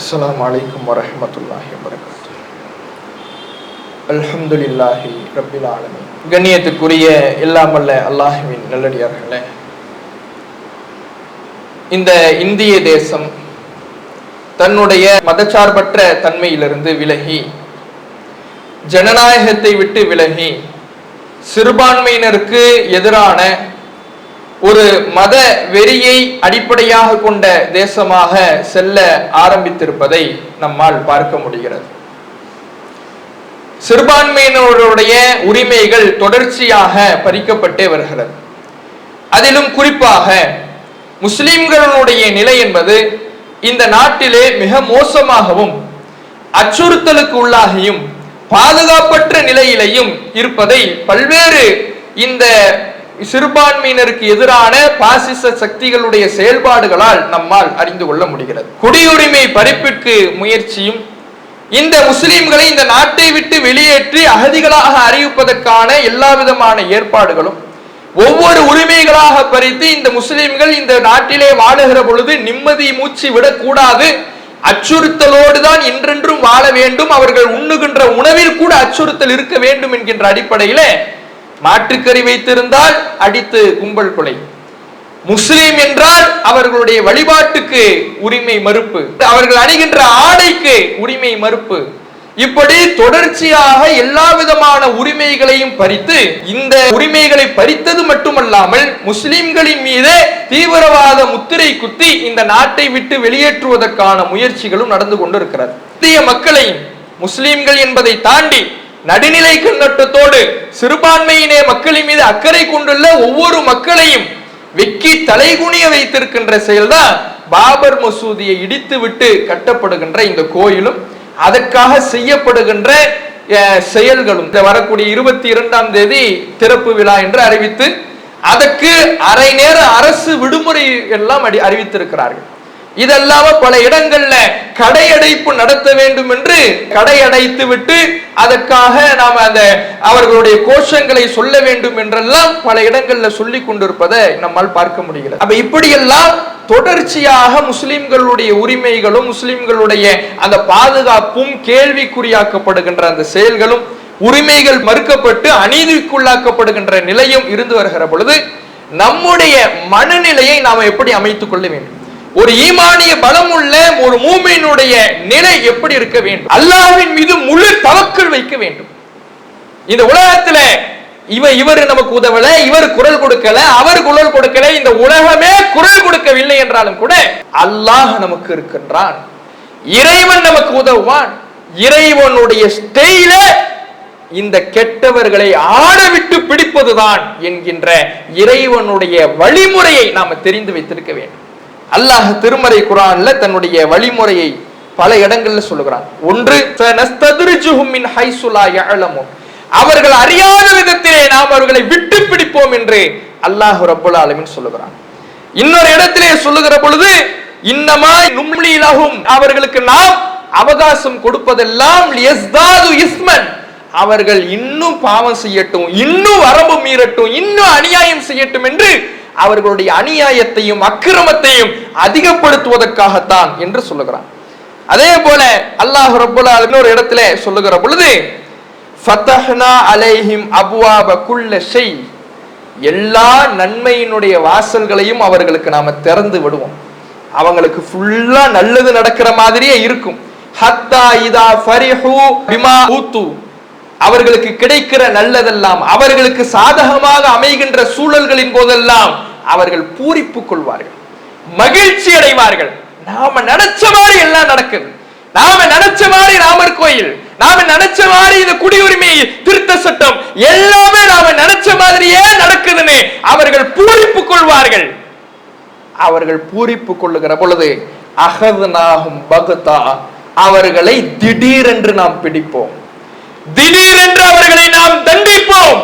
அஸ்ஸலாமு அலைக்கும் வரஹ்மத்துல்லாஹி வபரகாத்துஹு. அல்ஹம்துலில்லாஹி ரப்பில் ஆலமீன். கண்ணியத்துக்குரிய எல்லாம் வல்ல அல்லாஹ்வின் நல்லடியார்களே, இந்த இந்திய தேசம் தன்னுடைய மதச்சார்பற்ற தன்மையிலிருந்து விலகி, ஜனநாயகத்தை விட்டு விலகி, சிறுபான்மையினருக்கு எதிரான ஒரு மத வெறியை அடிப்படையாக கொண்ட தேசமாக செல்ல ஆரம்பித்திருப்பதை நம்மால் பார்க்க முடிகிறது. சிறுபான்மையினருடைய உரிமைகள் தொடர்ச்சியாக பறிக்கப்பட்டே வருகிறது. அதிலும் குறிப்பாக முஸ்லிம்களுடைய நிலை என்பது இந்த நாட்டிலே மிக மோசமாகவும் அச்சுறுத்தலுக்கு உள்ளாகியும் பாதுகாப்பற்ற நிலையிலையும் இருப்பதை பல்வேறு இந்த சிறுபான்மையினருக்கு எதிரான பாசிச சக்திகளுடைய செயல்பாடுகளால் நம்மால் அறிந்து கொள்ள முடிகிறது. குடியுரிமை பறிப்பிற்கு முயற்சியும், இந்த முஸ்லிம்களை இந்த நாட்டை விட்டு வெளியேற்றி அகதிகளாக அறிவிப்பதற்கான எல்லா விதமான ஏற்பாடுகளும், ஒவ்வொரு உரிமைகளாக பறித்து இந்த முஸ்லிம்கள் இந்த நாட்டிலே வாழுகிற பொழுது நிம்மதி மூச்சு விடக்கூடாது, அச்சுறுத்தலோடு தான் என்றென்றும் வாழ வேண்டும், அவர்கள் உண்ணுகின்ற உணவில் கூட அச்சுறுத்தல் இருக்க வேண்டும் என்கின்ற அடிப்படையிலே மாற்றுக்கறி வைத்திருந்தால் அடித்து கும்பல் கொலை, முஸ்லிம் என்றால் அவர்களுடைய வழிபாட்டுக்கு உரிமை மறுப்பு, அவர்கள் அணிகின்ற ஆடைக்கு உரிமை மறுப்பு, இப்படி தொடர்ச்சியாக எல்லா விதமான உரிமைகளையும் பறித்து, இந்த உரிமைகளை பறித்தது மட்டுமல்லாமல் முஸ்லிம்களின் மீது தீவிரவாத முத்திரை குத்தி இந்த நாட்டை விட்டு வெளியேற்றுவதற்கான முயற்சிகளும் நடந்து கொண்டிருக்கிறது. இந்திய மக்களையும் முஸ்லிம்கள் என்பதை தாண்டி நடுநிலை கண்ணோட்டத்தோடு சிறுபான்மையினே மக்களின் மீது அக்கறை கொண்டுள்ள ஒவ்வொரு மக்களையும் வெக்கி தலைகுனிய வைத்திருக்கின்ற செயல்தான் பாபர் மசூதியை இடித்து விட்டு கட்டப்படுகின்ற இந்த கோயிலும் அதற்காக செய்யப்படுகின்ற செயல்களும். வரக்கூடிய 22ஆம் தேதி திறப்பு விழா என்று அறிவித்து அதற்கு அரை நேர அரசு விடுமுறை எல்லாம் அறிவித்திருக்கிறார்கள். இதெல்லாம பல இடங்கள்ல கடையடைப்பு நடத்த வேண்டும் என்று கடையடைத்து விட்டு அதற்காக நாம அந்த அவர்களுடைய கோஷங்களை சொல்ல வேண்டும் என்றெல்லாம் பல இடங்கள்ல சொல்லி கொண்டிருப்பதை நம்மால் பார்க்க முடிகிறது. அப்ப இப்படியெல்லாம் தொடர்ச்சியாக முஸ்லிம்களுடைய உரிமைகளும் முஸ்லிம்களுடைய அந்த பாதுகாப்பும் கேள்விக்குறியாக்கப்படுகின்ற அந்த செயல்களும், உரிமைகள் மறுக்கப்பட்டு அநீதிக்குள்ளாக்கப்படுகின்ற நிலையும் இருந்து வருகிற பொழுது நம்முடைய மனநிலையை நாம எப்படி அமைத்துக் கொள்ள வேண்டும்? ஒரு ஈமானிய பலம் உள்ள ஒரு மூமினுடைய நிலை எப்படி இருக்க வேண்டும்? அல்லாஹ்வின் மீது முழு தவக்கல் வைக்க வேண்டும். இந்த உலகத்துல இவர் நமக்கு உதவல, இவர் குரல் கொடுக்கல, அவர் குரல் கொடுக்கல, இந்த உலகமே குரல் கொடுக்கவில்லை என்றாலும் கூட அல்லாஹ் நமக்கு இருக்கின்றான், இறைவன் நமக்கு உதவுவான். இறைவனுடைய ஸ்டைல இந்த கெட்டவர்களை ஆடவிட்டு பிடிப்பதுதான் என்கின்ற இறைவனுடைய வழிமுறையை நாம தெரிந்து வைத்திருக்க வேண்டும். அல்லாஹ் திருமறை குர்ஆன்ல தன்னுடைய வழிமுறையை பல இடங்கள்ல சொல்லுகிறான். ஒன்று, அவர்கள் அறியாத விதத்திலே நாம் அவர்களை விட்டு பிடிப்போம் என்று அல்லாஹ் ரப்பல் ஆலமீன் சொல்லுகிறான். இன்னொரு இடத்திலே சொல்லுகிற பொழுது, இன்னமா நும்லி லஹும், அவர்களுக்கு நாம் அவகாசம் கொடுப்பதெல்லாம் லியஸ்தாது இஸ்மன், அவர்கள் இன்னும் பாவம் செய்யட்டும், இன்னும் வரம்பு மீறட்டும், இன்னும் அநியாயம் செய்யட்டும் என்று அவர்களுடைய அநியாயத்தையும் அக்கிரமத்தையும் அதிகப்படுத்துவதற்காகத்தான் என்று சொல்லுகிறான். அதே போல அல்லாஹ் ரப்பல் ஆலமீன் ஒரு இடத்துல சொல்லுகிற பொழுது, ஃபதஹ்னா அலைஹிம் அப்வாப குல்ல ஷை, எல்லா நன்மையினுடைய வாசல்களையும் அவர்களுக்கு நாம திறந்து விடுவோம். அவங்களுக்கு ஃபுல்லா நல்லது நடக்கிற மாதிரியே இருக்கும். ஹத்தா இதா ஃபரிஹு பிமா ஊது, அவர்களுக்கு கிடைக்கிற நல்லதெல்லாம், அவர்களுக்கு சாதகமாக அமைகின்ற சூழல்களின் போதெல்லாம் அவர்கள் பூரிப்பு கொள்வார்கள், மகிழ்ச்சி அடைவார்கள். நாம நினைச்ச மாதிரி எல்லாம் நடக்குது, நாம நினைச்ச மாதிரி ராமர் கோயில், நாம நினைச்ச மாதிரி இந்த குடியுரிமை திருத்த சட்டம் எல்லாமே நாம நினைச்ச மாதிரியே நடக்குதுன்னு அவர்கள் பூரிப்பு கொள்வார்கள். அவர்கள் பூரிப்பு கொள்ளுகிற பொழுது அகதுனாகும் பகுதா, அவர்களை திடீரென்று நாம் பிடிப்போம், திடீரென்று அவர்களை நாம் தண்டிப்போம்,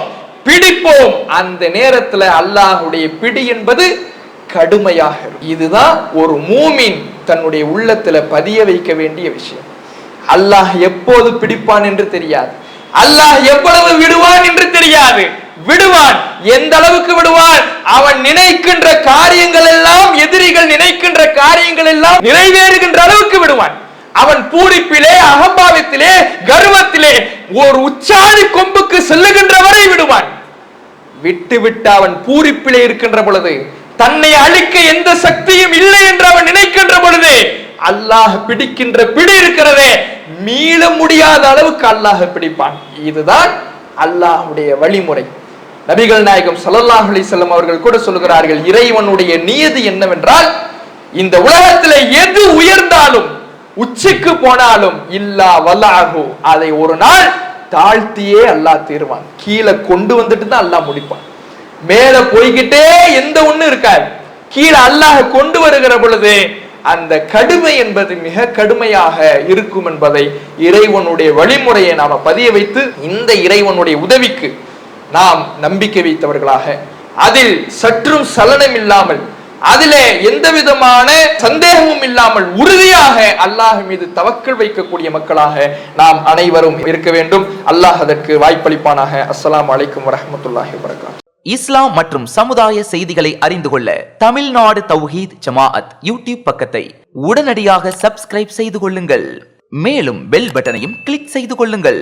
பிடிப்போம். அந்த நேரத்தில் அல்லாஹ்வுடைய பிடி என்பது கடுமையாக. இதுதான் ஒரு மூமின் தன்னுடைய உள்ளத்துல பதிய வைக்க வேண்டிய விஷயம். அல்லாஹ் எப்போது பிடிப்பான் என்று தெரியாது, அல்லாஹ் எவ்வளவு விடுவான் என்று தெரியாது. விடுவான், எந்த அளவுக்கு விடுவான்? அவன் நினைக்கின்ற காரியங்கள் எல்லாம், எதிரிகள் நினைக்கின்ற காரியங்கள் எல்லாம் நிறைவேறுகின்ற அளவுக்கு விடுவான். அவன் பூரிப்பிலே, அகம்பாவத்திலே, கர்வத்திலே ஒரு உச்சாணி கொம்புக்கு செல்லுகின்ற வரை விடுவான். விட்டு அவன் பூரிப்பிலே இருக்கின்ற பொழுது, தன்னை அழிக்க எந்த சக்தியும் இல்லை என்று அவன் நினைக்கின்ற பொழுது, அல்லாஹ் பிடிக்கின்ற பிடி இருக்கிறதே, மீள முடியாத அளவுக்கு அல்லாஹ் பிடிப்பான். இதுதான் அல்லாஹ்வுடைய வழிமுறை. நபிகள் நாயகம் ஸல்லல்லாஹு அலைஹி வஸல்லம் அவர்கள் கூட சொல்கிறார்கள், இறைவனுடைய நியதி என்னவென்றால், இந்த உலகத்திலே எது உயர்ந்தாலும் உச்சிக்கு போனாலும் இல்லா வல்லாஹு, அதை ஒரு நாள் தாழ்த்தியே அல்லாஹ் தீர்வான். கீழே கொண்டு வந்துட்டு தான் அல்லாஹ் முடிப்பான். மேல போய்கிட்டே எந்த ஒண்ணு இருக்காது. கீழே அல்லாஹ் கொண்டு வருகிற பொழுது அந்த கடுமை என்பது மிக கடுமையாக இருக்கும் என்பதை இறைவனுடைய வழிமுறையை நாம பதிய வைத்து, இந்த இறைவனுடைய உதவிக்கு நாம் நம்பிக்கை வைத்தவர்களாக, அதில் சற்றும் சலனம் இல்லாமல், அதிலே எந்த விதமான சந்தேகமும் இல்லாமல் உறுதியாக அல்லாஹ் மீது தவக்கல் வைக்கக்கூடிய மக்களாக நாம் அனைவரும் இருக்க வேண்டும். அல்லாஹ் அதற்கு வாய்ப்பளிப்பானாக. அஸ்ஸலாமு அலைக்கும் வரஹ்மத்துல்லாஹி வபரகாத்துஹு. இஸ்லாம் மற்றும் சமுதாய செய்திகளை அறிந்து கொள்ள தமிழ்நாடு தௌஹீத் ஜமாஅத் யூடியூப் பக்கத்தை உடனடியாக சப்ஸ்கிரைப் செய்து கொள்ளுங்கள். மேலும் பெல் பட்டனையும் கிளிக் செய்து கொள்ளுங்கள்.